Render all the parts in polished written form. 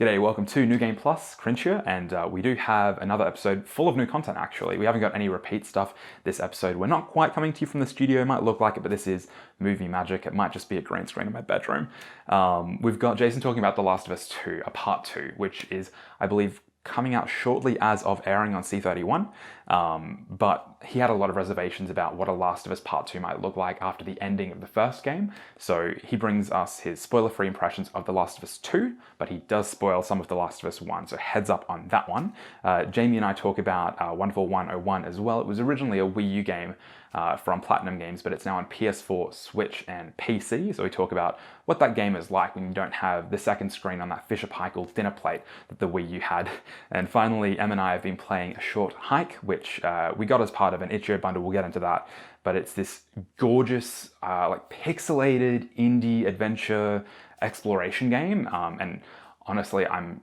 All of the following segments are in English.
G'day, welcome to New Game Plus, Crinj here, and we do have another episode full of new content actually. We haven't got any repeat stuff this episode. We're not quite coming to you from the studio, it might look like it, but this is movie magic. It might just be a green screen in my bedroom. We've got Jason talking about The Last of Us 2, a part 2, which is, I believe, coming out shortly as of airing on C31, but he had a lot of reservations about what a Last of Us Part 2 might look like after the ending of the first game, so he brings us his spoiler-free impressions of The Last of Us 2, but he does spoil some of The Last of Us 1, so heads up on that one. Jamie and I talk about Wonderful 101 as well. It was originally a Wii U game from Platinum Games, but it's now on PS4, Switch, and PC, so we talk about what that game is like when you don't have the second screen on that Fisher-Paykel dinner plate that the Wii U had. And finally, Em and I have been playing A Short Hike, which we got as part of an itch.io bundle. We'll get into that, but it's this gorgeous, like pixelated indie adventure exploration game, and honestly, I'm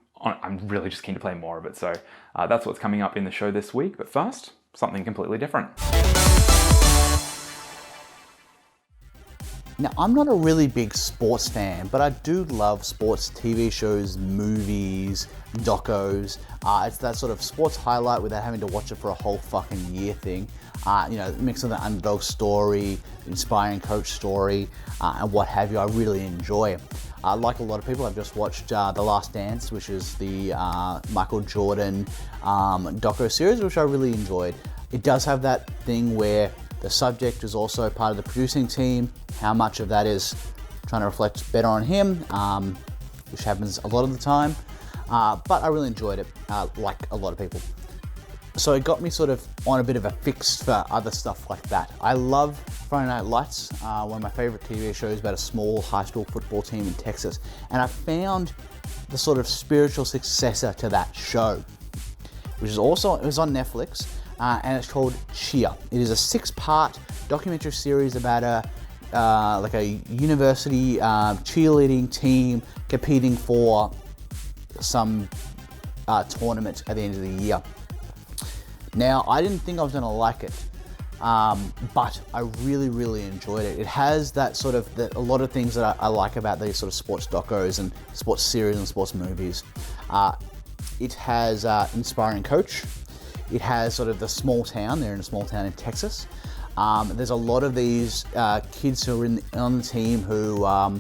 really just keen to play more of it. So that's what's coming up in the show this week. But first, something completely different. Now, I'm not a really big sports fan, but I do love sports TV shows, movies, docos. It's that sort of sports highlight without having to watch it for a whole fucking year thing. Mix of the underdog story, inspiring coach story, and what have you, I really enjoy. Like a lot of people, I've just watched The Last Dance, which is the Michael Jordan doco series, which I really enjoyed. It does have that thing where the subject is also part of the producing team. How much of that is trying to reflect better on him, which happens a lot of the time. But I really enjoyed it, like a lot of people. So it got me sort of on a bit of a fix for other stuff like that. I love Friday Night Lights, one of my favorite TV shows about a small high school football team in Texas. And I found the sort of spiritual successor to that show, which is also, it was on Netflix. And it's called Cheer. It is a 6-part documentary series about a university cheerleading team competing for some tournament at the end of the year. Now, I didn't think I was going to like it, but I really, really enjoyed it. It has that sort of, a lot of things that I like about these sort of sports docos and sports series and sports movies. It has inspiring coach. It has sort of the small town. They're in a small town in Texas. There's a lot of these kids who are on the team who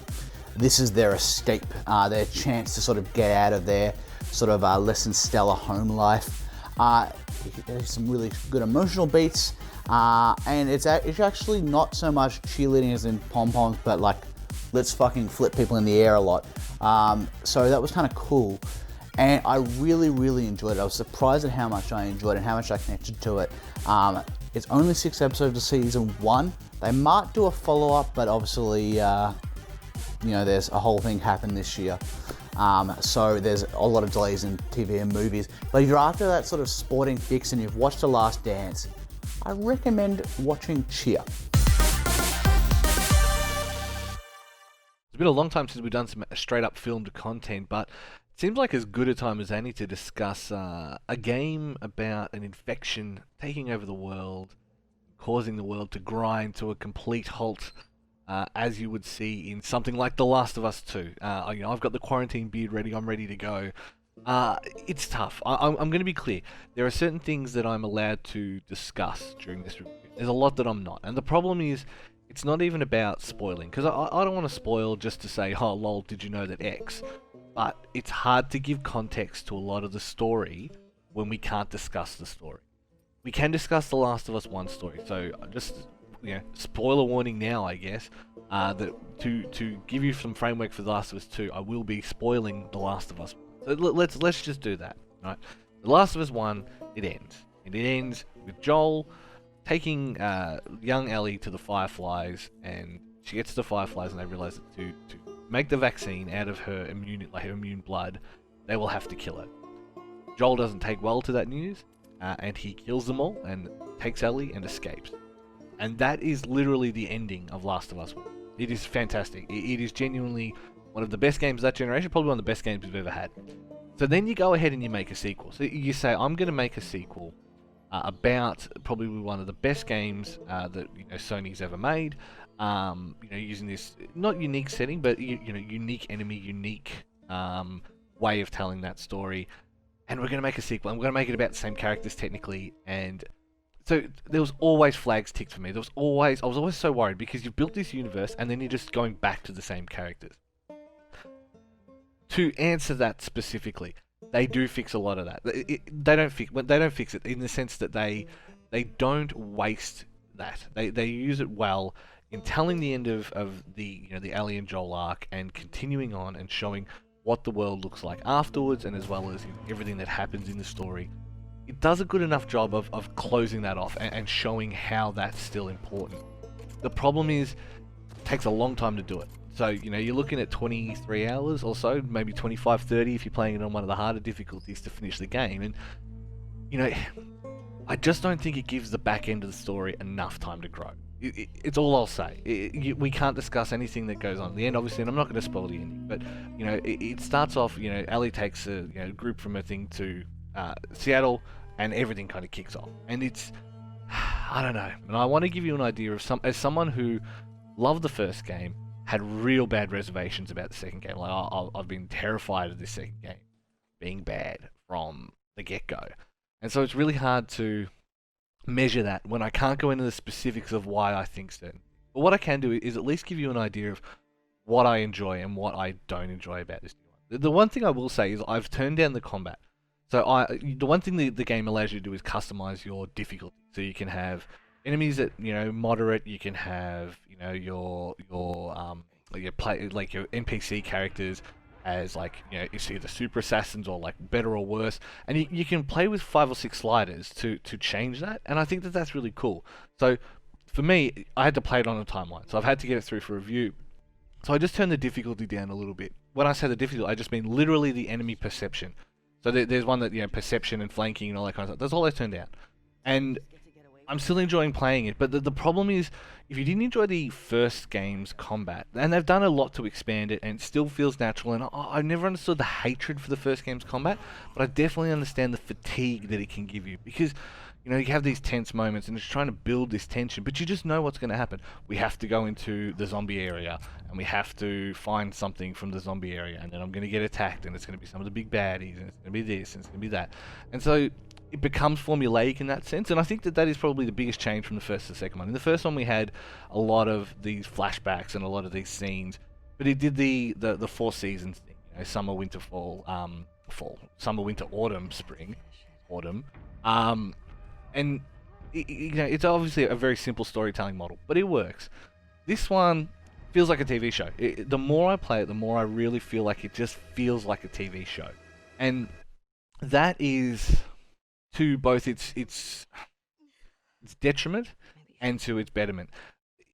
this is their escape, their chance to sort of get out of their sort of less than stellar home life. There's some really good emotional beats, and it's actually not so much cheerleading as in pom-poms, but like let's fucking flip people in the air a lot. So that was kind of cool. And I really, really enjoyed it. I was surprised at how much I enjoyed it and how much I connected to it. It's only 6 episodes of season 1. They might do a follow-up, but obviously, there's a whole thing happened this year. So there's a lot of delays in TV and movies. But if you're after that sort of sporting fix and you've watched The Last Dance, I recommend watching Cheer. It's been a long time since we've done some straight-up filmed content, but seems like as good a time as any to discuss a game about an infection taking over the world, causing the world to grind to a complete halt, as you would see in something like The Last of Us 2. I've got the quarantine beard ready, I'm ready to go. It's tough. I'm going to be clear. There are certain things that I'm allowed to discuss during this review. There's a lot that I'm not. And the problem is, it's not even about spoiling, because I don't want to spoil just to say, oh lol, did you know that X? But it's hard to give context to a lot of the story when we can't discuss the story. We can discuss The Last of Us 1 story, so just spoiler warning now, I guess. That to give you some framework for The Last of Us 2, I will be spoiling The Last of Us. So let's just do that, right? The Last of Us 1, it ends. And it ends with Joel taking young Ellie to the Fireflies, and she gets to the Fireflies, and they realize that to make the vaccine out of her immune blood, they will have to kill her. Joel doesn't take well to that news, and he kills them all and takes Ellie and escapes. And that is literally the ending of Last of Us 1. It is fantastic. It is genuinely one of the best games of that generation, probably one of the best games we've ever had. So then you go ahead and you make a sequel. So you say, I'm going to make a sequel about probably one of the best games that Sony's ever made. Using this not unique setting, but unique enemy, unique way of telling that story, and we're going to make a sequel, and we're going to make it about the same characters technically, and so there was always flags ticked for me. I was always so worried, because you've built this universe and then you're just going back to the same characters. To answer that specifically, they do fix a lot of that. They don't fix it in the sense that they don't waste that. They use it well in telling the end of the the Ellie and Joel arc, and continuing on and showing what the world looks like afterwards, and as well as everything that happens in the story. It does a good enough job of closing that off and showing how that's still important. The problem is, it takes a long time to do it. So, you're looking at 23 hours or so, maybe 25, 30 if you're playing it on one of the harder difficulties to finish the game. And, I just don't think it gives the back end of the story enough time to grow. It's all I'll say. We can't discuss anything that goes on at the end, obviously, and I'm not going to spoil the ending. But, it starts off, Ellie takes a group from a thing to Seattle, and everything kind of kicks off. And it's, I don't know. And I want to give you an idea of as someone who loved the first game, had real bad reservations about the second game. Like, I've been terrified of this second game being bad from the get-go. And so it's really hard to measure that when I can't go into the specifics of why I think so. But what I can do is at least give you an idea of what I enjoy and what I don't enjoy about this new one. The one thing I will say is I've turned down the combat. So the one thing the game allows you to do is customize your difficulty. So you can have enemies at moderate. You can have your NPC characters as it's either super assassins or better or worse, and you can play with 5 or 6 sliders to change that. And I think that's really cool. So for me, I had to play it on a timeline, so I've had to get it through for review. So I just turned the difficulty down a little bit. When I say the difficulty, I just mean literally the enemy perception. So there's one that, perception and flanking and all that kind of stuff. That's all I turned down. And I'm still enjoying playing it. But the problem is, if you didn't enjoy the first game's combat, and they've done a lot to expand it, and it still feels natural, and I never understood the hatred for the first game's combat, but I definitely understand the fatigue that it can give you. Because, you have these tense moments, and it's trying to build this tension, but you just know what's going to happen. We have to go into the zombie area, and we have to find something from the zombie area, and then I'm going to get attacked, and it's going to be some of the big baddies, and it's going to be this, and it's going to be that. And so it becomes formulaic in that sense, and I think that is probably the biggest change from the first to the second one. In the first one, we had a lot of these flashbacks and a lot of these scenes, but it did the 4 seasons thing. Summer, winter, fall, summer, winter, autumn, spring, autumn. And it's obviously a very simple storytelling model, but it works. This one feels like a TV show. The more I play it, the more I really feel like it just feels like a TV show. And that is to both its detriment and to its betterment.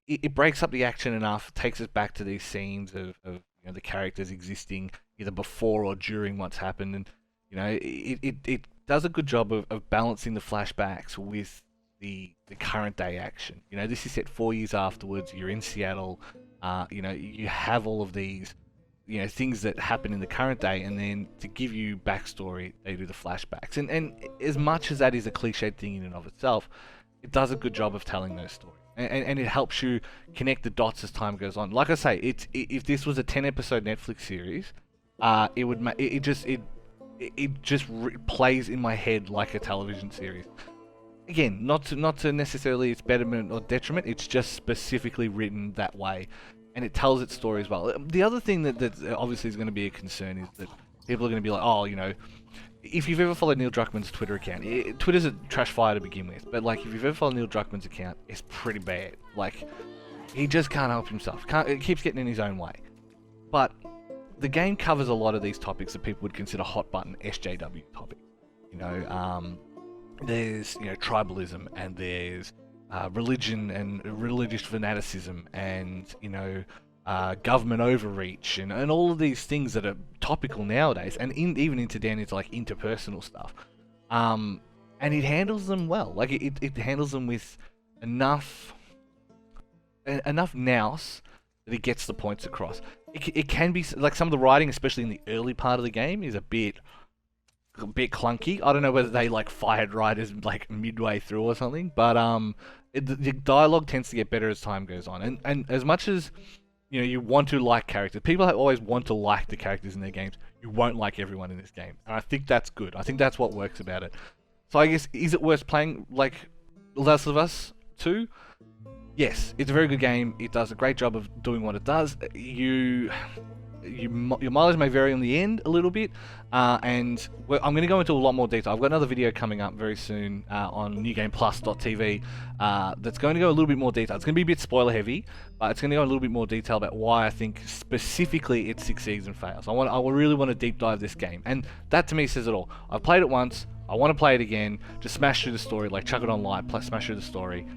It breaks up the action enough, takes us back to these scenes of the characters existing either before or during what's happened, and it does a good job of balancing the flashbacks with the current day action. This is set 4 years afterwards. You're in Seattle. You have all of these things that happen in the current day, and then to give you backstory, they do the flashbacks. And as much as that is a cliched thing in and of itself, it does a good job of telling those stories. And it helps you connect the dots as time goes on. Like I say, if this was a 10-episode Netflix series, it just plays in my head like a television series. Again, not to necessarily its betterment or detriment. It's just specifically written that way, and it tells its story as well. The other thing that obviously is going to be a concern is that people are going to be like, oh, if you've ever followed Neil Druckmann's Twitter account, Twitter's a trash fire to begin with, but if you've ever followed Neil Druckmann's account, it's pretty bad. He just can't help himself. It keeps getting in his own way. But the game covers a lot of these topics that people would consider hot button SJW topics. There's tribalism, and there's religion and religious fanaticism, and government overreach, and all of these things that are topical nowadays, and even into down into interpersonal stuff. And it handles them well. It handles them with enough nous that it gets the points across. It can be some of the writing, especially in the early part of the game, is a bit clunky. I don't know whether they fired writers midway through or something, but the dialogue tends to get better as time goes on. And as much as you know, you want to like characters. People always want to like the characters in their games. You won't like everyone in this game, and I think that's good. I think that's what works about it. So I guess, is it worth playing like Last of Us 2? Yes, it's a very good game. It does a great job of doing what it does. Your mileage may vary on the end a little bit, and I'm going to go into a lot more detail. I've got another video coming up very soon on newgameplus.tv that's going to go a little bit more detail. It's going to be a bit spoiler heavy, but it's going to go a little bit more detail about why I think specifically it succeeds and fails. I really want to deep dive this game, and that to me says it all. I've played it once. I want to play it again. Just smash through the story, like chuck it on light, smash through the story,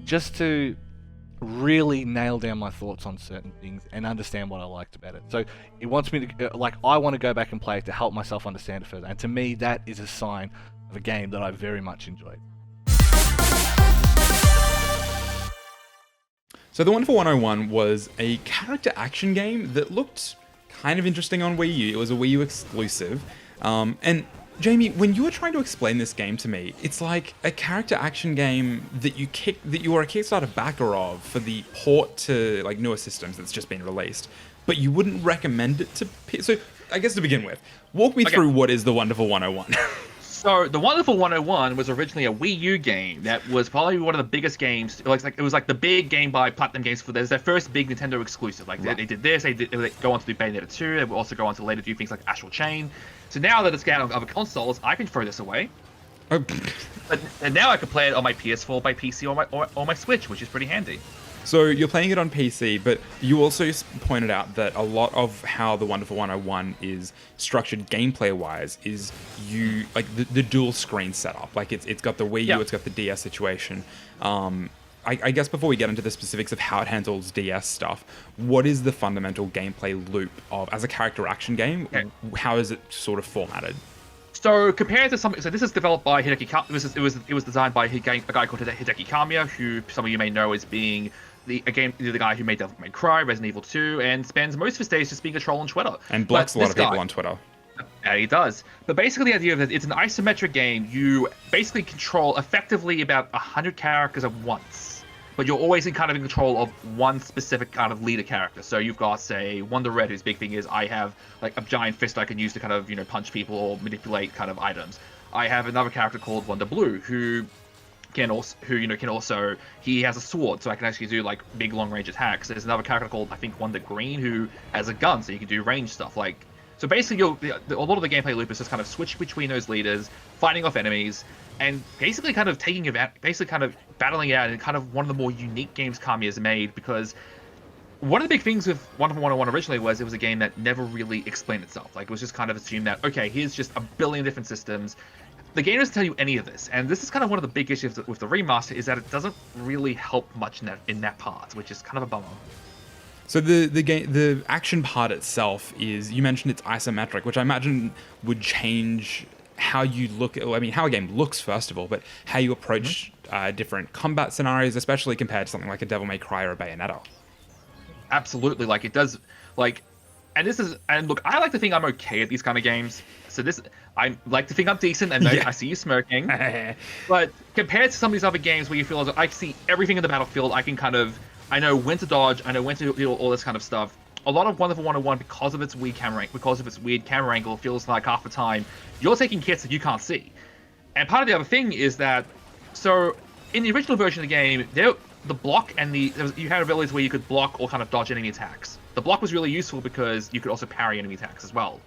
just to really nail down my thoughts on certain things and understand what I liked about it. So it wants me to, I want to go back and play it to help myself understand it further. And to me, that is a sign of a game that I very much enjoyed. So The Wonderful 101 was a character action game that looked kind of interesting on Wii U. It was a Wii U exclusive. And Jamie, when you were trying to explain this game to me, it's like a character action game that you were a Kickstarter backer of for the port to like newer systems that's just been released, but you wouldn't recommend it to. So I guess to begin with, walk me through what is The Wonderful 101. So The Wonderful 101 was originally a Wii U game that was probably one of the biggest games. It was like the big game by Platinum Games for their first big Nintendo exclusive. Like they did this, they go on to do Bayonetta 2. They will also go on to later do things like Astral Chain. So now that it's out of other consoles, I can throw this away. And now I can play it on my PS4, my PC, or my Switch, which is pretty handy. So you're playing it on PC, but you also pointed out that a lot of how The Wonderful 101 is structured gameplay-wise is you like the dual screen setup. Like it's got the Wii U, it's got the DS situation. I guess before we get into the specifics of how it handles DS stuff, what is the fundamental gameplay loop of as a character action game? Okay. How is it sort of formatted? So compared to something, so this is developed by Hideki Kamiya. It was designed by a guy called Hideki Kamiya, who some of you may know as being the guy who made Devil May Cry, Resident Evil 2, and spends most of his days just being a troll on Twitter. And blocks a lot of people on Twitter. Yeah, he does. But basically the idea of it, it's an isometric game. You basically control effectively about 100 characters at once. But you're always in control of one specific kind of leader character. So you've got, say, Wonder Red, whose big thing is I have like a giant fist I can use to punch people or manipulate items. I have another character called Wonder Blue, who he has a sword, so I can actually do like big long range attacks. There's another character called, I think, Wonder Green, who has a gun, so you can do range stuff. So basically, a lot of the gameplay loop is just kind of switch between those leaders, fighting off enemies, and basically kind of battling out in kind of one of the more unique games Kami has made, because one of the big things with Wonderful 101 originally was it was a game that never really explained itself. Like, it was just kind of assumed that, okay, here's just a billion different systems. The game doesn't tell you any of this, and this is kind of one of the big issues with the remaster, is that it doesn't really help much in that part, which is kind of a bummer. So the action part itself is, you mentioned it's isometric, which I imagine would change how you look at, how a game looks first of all, but how you approach different combat scenarios, especially compared to something like a Devil May Cry or a Bayonetta. Absolutely, it does, and look, I like to think I'm okay at these kind of games. So I like to think I'm decent, and I see you smirking. But compared to some of these other games where you feel like I see everything in the battlefield, I know when to dodge, I know when to do all this kind of stuff. A lot of Wonderful 101, because of its weird camera angle, feels like half the time you're taking hits that you can't see. And part of the other thing is that, so in the original version of the game, the block and you had abilities where you could block or kind of dodge enemy attacks. The block was really useful because you could also parry enemy attacks as well.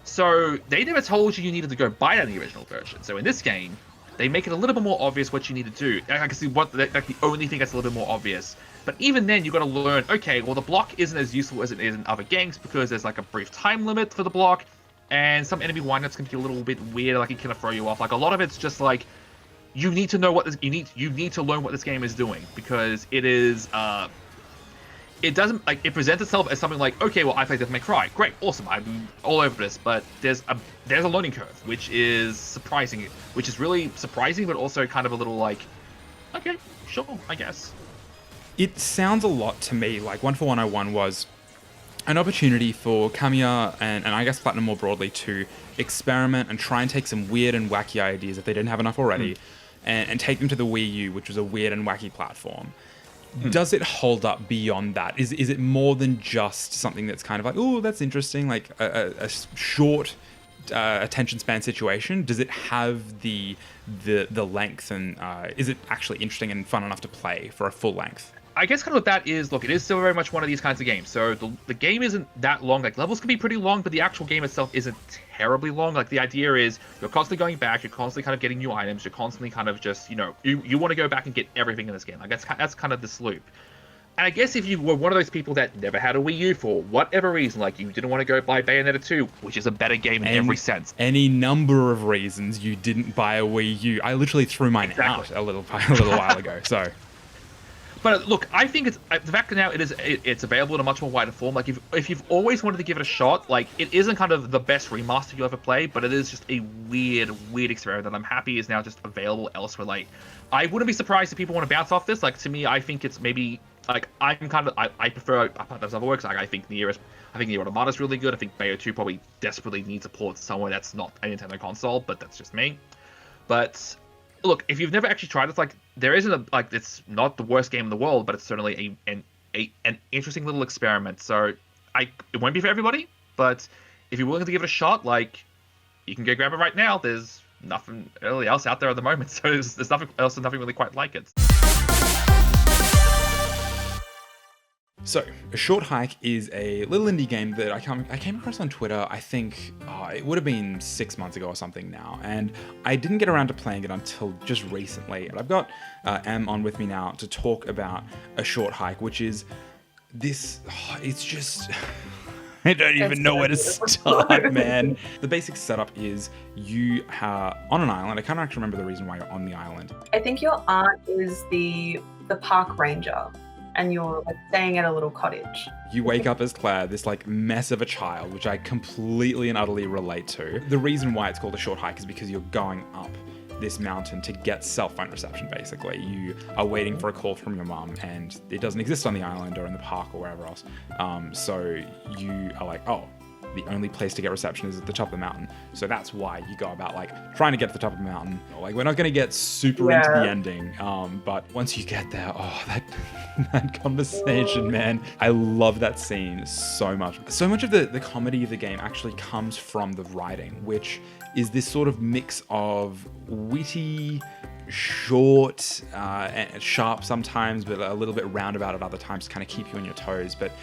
So they never told you needed to go buy that in the original version. So in this game, they make it a little bit more obvious what you need to do. I can see the only thing that's a little bit more obvious. But even then, you've got to learn, okay, well, the block isn't as useful as it is in other games because there's like a brief time limit for the block, and some enemy windups can be a little bit weird, like it can throw you off. Like, a lot of it's just like, you need to know what you need to learn what this game is doing, because it is it doesn't, it presents itself as something like, okay, well, I played Devil May Cry, great, awesome, I'm all over this, but there's a learning curve, which is really surprising, but also kind of a little like, okay, sure, I guess. It sounds a lot to me like Wonderful 101 was an opportunity for Kamiya and I guess Platinum more broadly to experiment and try and take some weird and wacky ideas if they didn't have enough already, and take them to the Wii U, which was a weird and wacky platform. Does it hold up beyond that? Is it more than just something that's kind of like, oh, that's interesting, like a short attention span situation? Does it have the length, and is it actually interesting and fun enough to play for a full length? I guess kind of what that is, look, it is still very much one of these kinds of games. So the game isn't that long. Like, levels can be pretty long, but the actual game itself isn't terribly long. Like, the idea is you're constantly going back, you're constantly kind of getting new items, you're constantly kind of just, you want to go back and get everything in this game. Like, that's kind of this loop. And I guess if you were one of those people that never had a Wii U for whatever reason, like you didn't want to go buy Bayonetta 2, which is a better game in every sense. Any number of reasons you didn't buy a Wii U. I literally threw mine out a little while ago, so... But look, I think it's the fact that now it's available in a much more wider form. Like if you've always wanted to give it a shot, like it isn't kind of the best remaster you'll ever play, but it is just a weird experiment that I'm happy is now just available elsewhere. Like I wouldn't be surprised if people want to bounce off this. Like to me, I think it's maybe like I prefer those other works. Like I think Nier Automata is really good. I think Bayonetta 2 probably desperately needs a port somewhere that's not a Nintendo console, but that's just me. But look, if you've never actually tried it, like there isn't it's not the worst game in the world, but it's certainly an interesting little experiment. So it won't be for everybody, but if you're willing to give it a shot, like you can go grab it right now. There's nothing really else out there at the moment, so there's nothing else and nothing really quite like it. So, A Short Hike is a little indie game that I came across on Twitter, I think, it would have been 6 months ago or something now, and I didn't get around to playing it until just recently. But I've got Em on with me now to talk about A Short Hike, which is this, it's just... I don't even know where to start, man. The basic setup is you are on an island. I can't actually remember the reason why you're on the island. I think your aunt is the park ranger, and you're like staying at a little cottage. You wake up as Claire, this like mess of a child, which I completely and utterly relate to. The reason why it's called A Short Hike is because you're going up this mountain to get cell phone reception, basically. You are waiting for a call from your mum, and it doesn't exist on the island or in the park or wherever else. So you are like, oh, the only place to get reception is at the top of the mountain. So that's why you go about like trying to get to the top of the mountain. Like we're not going to get super into the ending, but once you get there, oh, that conversation, man. I love that scene so much. So much of the comedy of the game actually comes from the writing, which is this sort of mix of witty, short, and sharp sometimes, but a little bit roundabout at other times to kind of keep you on your toes. But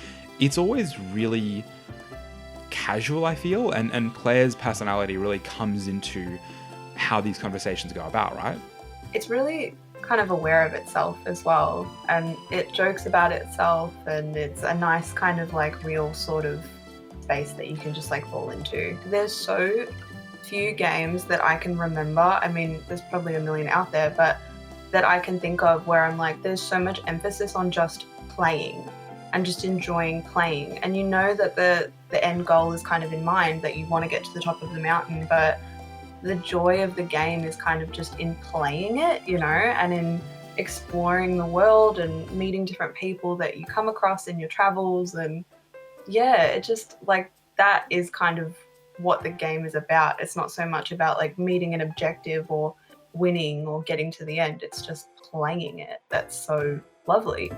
it's always really casual, I feel, and Claire's personality really comes into how these conversations go about, right? It's really kind of aware of itself as well, and it jokes about itself, and it's a nice kind of like real sort of space that you can just like fall into. There's so few games that I can remember, I mean there's probably a million out there, but that I can think of where I'm like there's so much emphasis on just playing and just enjoying playing, and you know that the end goal is kind of in mind, that you want to get to the top of the mountain, but the joy of the game is kind of just in playing it, and in exploring the world and meeting different people that you come across in your travels. And yeah, it just like that is kind of what the game is about. It's not so much about like meeting an objective or winning or getting to the end. It's just playing it. That's so lovely.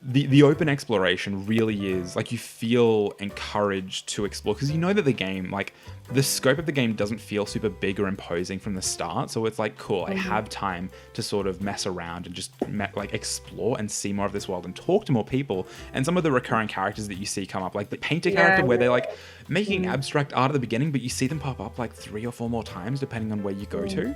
The open exploration really is like you feel encouraged to explore, because you know that the game, like the scope of the game doesn't feel super big or imposing from the start. So it's like, cool, I have time to sort of mess around and just like explore and see more of this world and talk to more people. And some of the recurring characters that you see come up, like the painter character, where they're like making abstract art at the beginning, but you see them pop up like 3 or 4 more times depending on where you go to.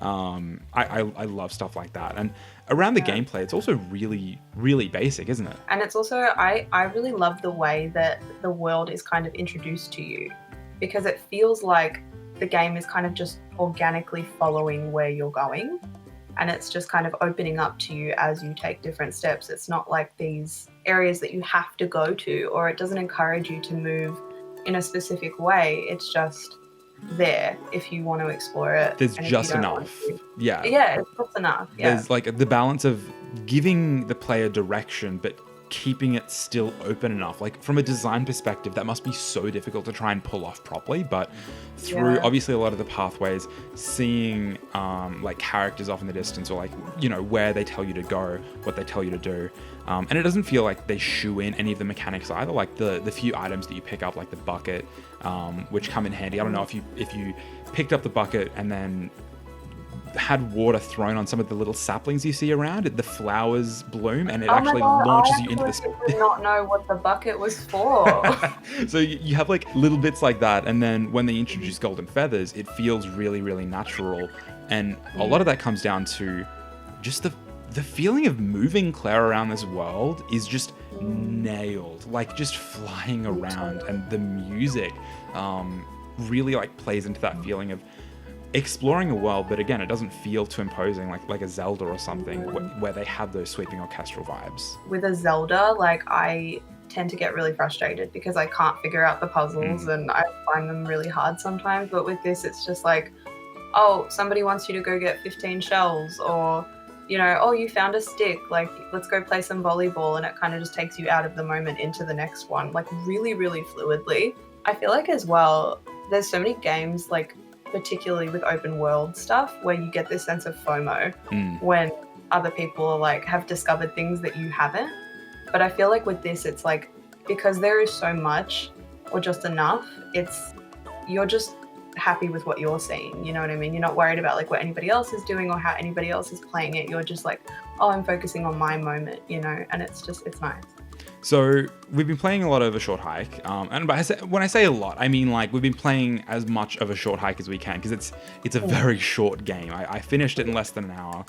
I love stuff like that. And around the gameplay, it's also really, really basic, isn't it? And it's also, I really love the way that the world is kind of introduced to you, because it feels like the game is kind of just organically following where you're going, and it's just kind of opening up to you as you take different steps. It's not like these areas that you have to go to, or it doesn't encourage you to move in a specific way. It's just there if you want to explore it. There's just enough. Yeah, it's just enough. There's like the balance of giving the player direction, but keeping it still open enough. Like from a design perspective, that must be so difficult to try and pull off properly, but through obviously a lot of the pathways, seeing like characters off in the distance, or like, you know, where they tell you to go, what they tell you to do. And it doesn't feel like they shoe in any of the mechanics either. Like the few items that you pick up, like the bucket, which come in handy. I don't know if you picked up the bucket and then had water thrown on some of the little saplings you see around it, the flowers bloom, and it actually launches you into this. I did not know what the bucket was for. So you have like little bits like that, and then when they introduce golden feathers, it feels really, really natural, and a lot of that comes down to just the feeling of moving Claire around this world is just nailed, like just flying around, and the music really like plays into that feeling of exploring a world, but again, it doesn't feel too imposing like a Zelda or something where they have those sweeping orchestral vibes. With a Zelda, like I tend to get really frustrated because I can't figure out the puzzles and I find them really hard sometimes. But with this, it's just like, oh, somebody wants you to go get 15 shells, or, you know, oh, you found a stick, like let's go play some volleyball, and it kind of just takes you out of the moment into the next one, like really, really fluidly. I feel like as well, there's so many games, like particularly with open world stuff, where you get this sense of FOMO when other people are like have discovered things that you haven't. But I feel like with this, it's like, because there is so much or just enough, you're just happy with what you're seeing, you know what I mean? You're not worried about like what anybody else is doing or how anybody else is playing it. You're just like, oh, I'm focusing on my moment, you know, and it's nice. So we've been playing a lot of A Short Hike, and when I say a lot, I mean like we've been playing as much of A Short Hike as we can, because it's a very short game. I finished it in less than an hour,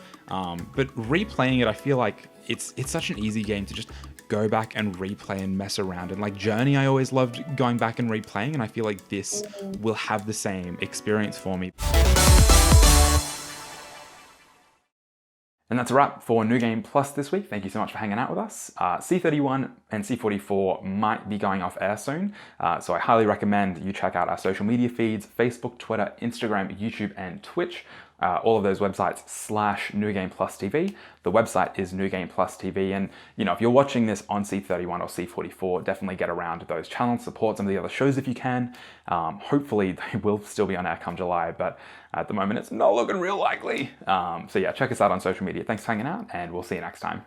but replaying it, I feel like it's such an easy game to just go back and replay and mess around. And like Journey, I always loved going back and replaying, and I feel like this will have the same experience for me. And that's a wrap for New Game Plus this week. Thank you so much for hanging out with us. C31 and C44 might be going off air soon, so I highly recommend you check out our social media feeds: Facebook, Twitter, Instagram, YouTube, and Twitch. All of those websites / New Game Plus TV. The website is New Game Plus TV, and you know, if you're watching this on C31 or C44, definitely get around to those channels, support some of the other shows if you can. Hopefully they will still be on air come July, but at the moment it's not looking real likely. So yeah, check us out on social media. Thanks for hanging out, and we'll see you next time.